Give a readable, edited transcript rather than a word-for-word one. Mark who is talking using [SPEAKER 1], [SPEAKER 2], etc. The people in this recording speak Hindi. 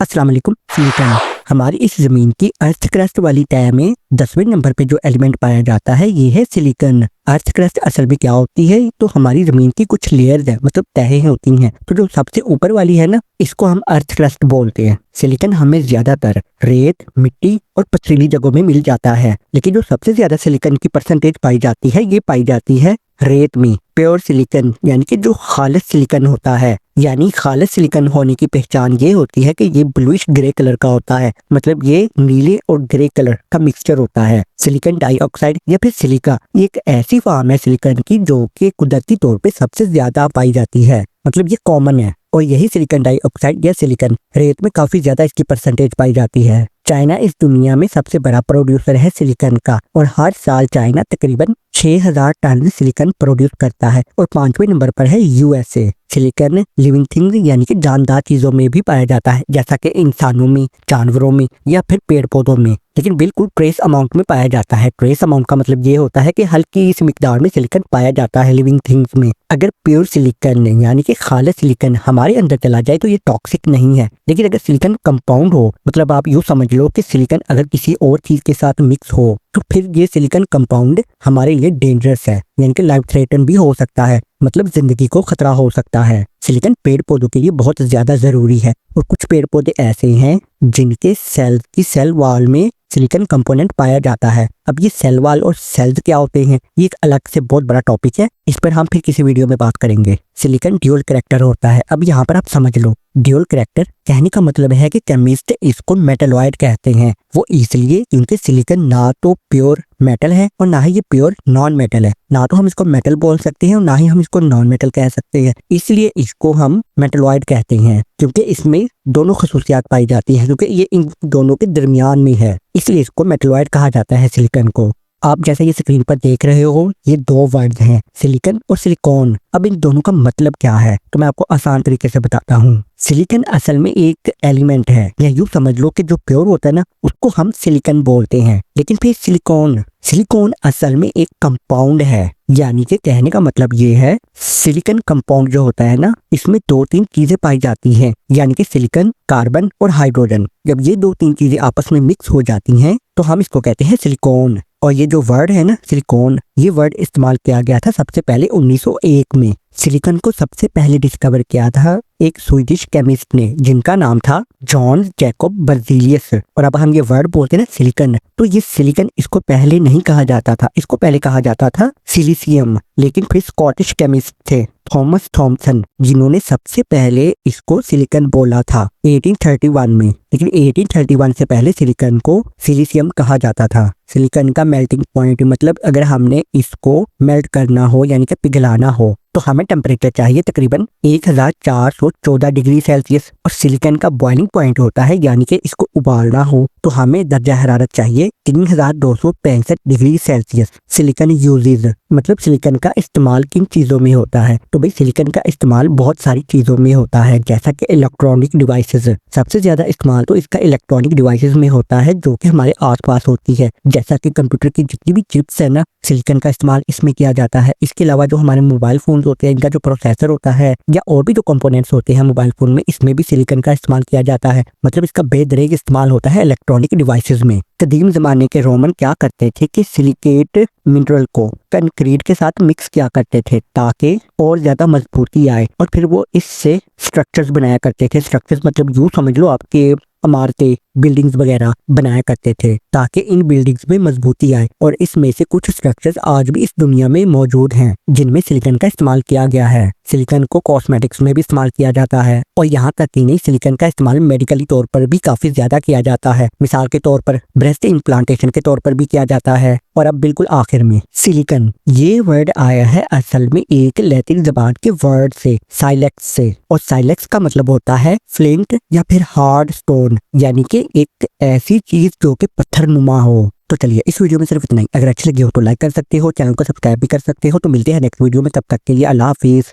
[SPEAKER 1] अस्सलाम वालेकुम। सिलिकॉन हमारी इस जमीन की अर्थ क्रस्ट वाली तह में 10वें नंबर पे जो एलिमेंट पाया जाता है ये है सिलिकॉन। अर्थ क्रस्ट असल में क्या होती है? तो हमारी जमीन की कुछ लेयर्स है, मतलब तहें होती हैं। तो जो सबसे ऊपर वाली है ना, इसको हम अर्थ क्रस्ट बोलते हैं। सिलिकॉन हमें ज्यादातर रेत, मिट्टी और पथरीली जगहों में मिल जाता है, लेकिन जो सबसे ज्यादा सिलिकॉन की परसेंटेज पाई जाती है ये पाई जाती है रेत में। प्योर सिलिकॉन यानी कि जो खालिस सिलिकॉन होता है, यानी खालिस सिलिकॉन होने की पहचान ये होती है कि ये ब्लूइश ग्रे कलर का होता है, मतलब ये नीले और ग्रे कलर का मिक्सचर होता है। सिलिकॉन डाइऑक्साइड या फिर सिलिका ये एक ऐसी फॉर्म है सिलिकॉन की जो कि कुदरती तौर पे सबसे ज्यादा पाई जाती है, मतलब ये कॉमन है। और यही सिलिकॉन डाइऑक्साइड या सिलिकॉन रेत में काफी ज्यादा इसकी परसेंटेज पाई जाती है। चाइना इस दुनिया में सबसे बड़ा प्रोड्यूसर है सिलिकॉन का, और हर साल चाइना तकरीबन 6000 टन सिलिकॉन प्रोड्यूस करता है। और 5वें नंबर पर है यूएसए। सिलिकॉन लिविंग थिंग्स यानी कि जानदार चीजों में भी पाया जाता है, जैसा कि इंसानों में, जानवरों में या फिर पेड़ पौधों में, लेकिन बिल्कुल ट्रेस अमाउंट में पाया जाता है। ट्रेस अमाउंट का मतलब ये होता है कि हल्की इस मिकदार में सिलिकॉन पाया जाता है लिविंग थिंग्स में। अगर प्योर सिलिकॉन यानी कि खालिस सिलिकॉन हमारे अंदर चला जाए तो ये टॉक्सिक नहीं है, लेकिन अगर सिलिकॉन कंपाउंड हो, मतलब आप यूँ समझ लो कि सिलिकॉन अगर किसी और चीज के साथ मिक्स हो, तो फिर ये सिलिकॉन कंपाउंड हमारे लिए डेंजरस है, यानी कि लाइफ थ्रेटन भी हो सकता है, मतलब जिंदगी को खतरा हो सकता है। सिलिकॉन पेड़ पौधों के लिए बहुत ज्यादा जरूरी है, और कुछ पेड़ पौधे ऐसे हैं जिनके सेल वॉल में सिलिकॉन कंपोनेंट पाया जाता है। अब ये सेल वॉल और सेल्स क्या होते हैं ये एक अलग से बहुत बड़ा टॉपिक है, इस पर हम फिर किसी वीडियो में बात करेंगे। सिलिकॉन ड्यूल कैरेक्टर होता है। अब यहाँ पर आप समझ लो, ड्यूल कैरेक्टर कहने का मतलब है कि केमिस्ट इसको मेटलॉइड कहते हैं। वो इसलिए क्योंकि सिलिकॉन ना तो प्योर मेटल है और ना ही ये प्योर नॉन मेटल है। ना तो हम इसको मेटल बोल सकते हैं और ना ही हम इसको नॉन मेटल कह सकते हैं, इसलिए इसको हम मेटलॉइड कहते हैं, क्योंकि इसमें दोनों खसूसियात पाई जाती हैं, क्योंकि ये इन दोनों के दरमियान में है, इसलिए इसको मेटलॉइड कहा जाता है सिलिकॉन को। आप जैसे ये स्क्रीन पर देख रहे हो, ये दो वर्ड हैं, सिलिकॉन और सिलिकॉन। अब इन दोनों का मतलब क्या है तो मैं आपको आसान तरीके से बताता हूँ। सिलिकॉन असल में एक एलिमेंट है, या यूँ समझ लो कि जो प्योर होता है ना उसको हम सिलिकॉन बोलते हैं, लेकिन फिर सिलिकॉन असल में एक कंपाउंड है। यानी कि कहने का मतलब ये है, सिलिकॉन कंपाउंड जो होता है ना, इसमें 2-3 चीजें पाई जाती हैं, यानी कि सिलिकॉन, कार्बन और हाइड्रोजन। जब ये 2-3 चीजें आपस में मिक्स हो जाती हैं तो हम इसको कहते हैं सिलिकॉन। और ये जो वर्ड है ना सिलिकॉन, ये वर्ड इस्तेमाल किया गया था सबसे पहले 1901 में। सिलिकॉन को सबसे पहले डिस्कवर किया था एक स्वीडिश केमिस्ट ने, जिनका नाम था जॉन जैकब बर्जीलियस। और अब हम ये वर्ड बोलते हैं ना सिलिकॉन, तो ये सिलिकॉन इसको पहले नहीं कहा जाता था, इसको पहले कहा जाता था सिलिशियम। लेकिन फिर स्कॉटिश केमिस्ट थे थॉमस थॉमसन, जिन्होंने सबसे पहले इसको सिलिकॉन बोला था 1831 में। लेकिन 1831 से पहले सिलिकॉन को सिलिशियम कहा जाता था। सिलिकॉन का मेल्टिंग पॉइंट, मतलब अगर हमने इसको मेल्ट करना हो यानी कि पिघलाना हो तो हमें टेम्परेचर चाहिए तकरीबन 1414 डिग्री सेल्सियस, और सिलिकॉन का बॉइलिंग पॉइंट होता है, यानी कि इसको उबालना हो तो हमें दर्जा हरारत चाहिए 3265 डिग्री सेल्सियस। सिलिकॉन यूजेज, मतलब सिलिकॉन का इस्तेमाल किन चीजों में होता है? तो भाई सिलिकॉन का इस्तेमाल बहुत सारी चीजों में होता है, जैसा कि इलेक्ट्रॉनिक डिवाइसेस। सबसे ज्यादा इस्तेमाल तो इसका इलेक्ट्रॉनिक डिवाइसेस में होता है, जो कि हमारे आसपास होती है, जैसा कि कंप्यूटर की जितनी भी चिप्स है ना, सिलिकॉन का इस्तेमाल इसमें किया जाता है। इसके अलावा जो हमारे मोबाइल फोन होते हैं, इनका जो प्रोसेसर होता है या और भी जो कंपोनेंट्स होते हैं मोबाइल फोन में, इसमें भी सिलिकॉन का इस्तेमाल किया जाता है। मतलब इसका बेदरेग इस्तेमाल होता है इलेक्ट्रॉनिक डिवाइसेस में। कदीम जमाने के रोमन क्या करते थे कि सिलिकेट मिनरल को कंक्रीट के साथ मिक्स किया करते थे ताकि और ज्यादा मजबूती आए, और फिर वो इससे स्ट्रक्चर्स बनाया करते थे। स्ट्रक्चर्स मतलब यूँ समझ लो आपके इमारतें, बिल्डिंग्स वगैरह बनाया करते थे ताकि इन बिल्डिंग्स में मजबूती आए। और इसमें से कुछ स्ट्रक्चर्स आज भी इस दुनिया में मौजूद हैं जिनमें सिलिकॉन का इस्तेमाल किया गया है। सिलिकॉन को कॉस्मेटिक्स में भी इस्तेमाल किया जाता है, और यहाँ तक ही नहीं, सिलिकॉन का इस्तेमाल मेडिकली तौर पर भी काफी ज्यादा किया जाता है। मिसाल के तौर पर ब्रेस्ट इम्प्लांटेशन के तौर पर भी किया जाता है। और अब बिल्कुल आखिर में, सिलिकॉन ये वर्ड आया है असल में एक लैटिन जबान के वर्ड से, साइलेक्स से, और साइलेक्स का मतलब होता है फ्लिंट या फिर हार्ड स्टोन, यानी कि एक ऐसी चीज जो कि पत्थर नुमा हो। तो चलिए इस वीडियो में सिर्फ इतना ही। अगर अच्छी लगी हो तो लाइक कर सकते हो, चैनल को सब्सक्राइब भी कर सकते हो। तो मिलते हैं नेक्स्ट वीडियो में, तब तक के लिए अल्लाह हाफिज।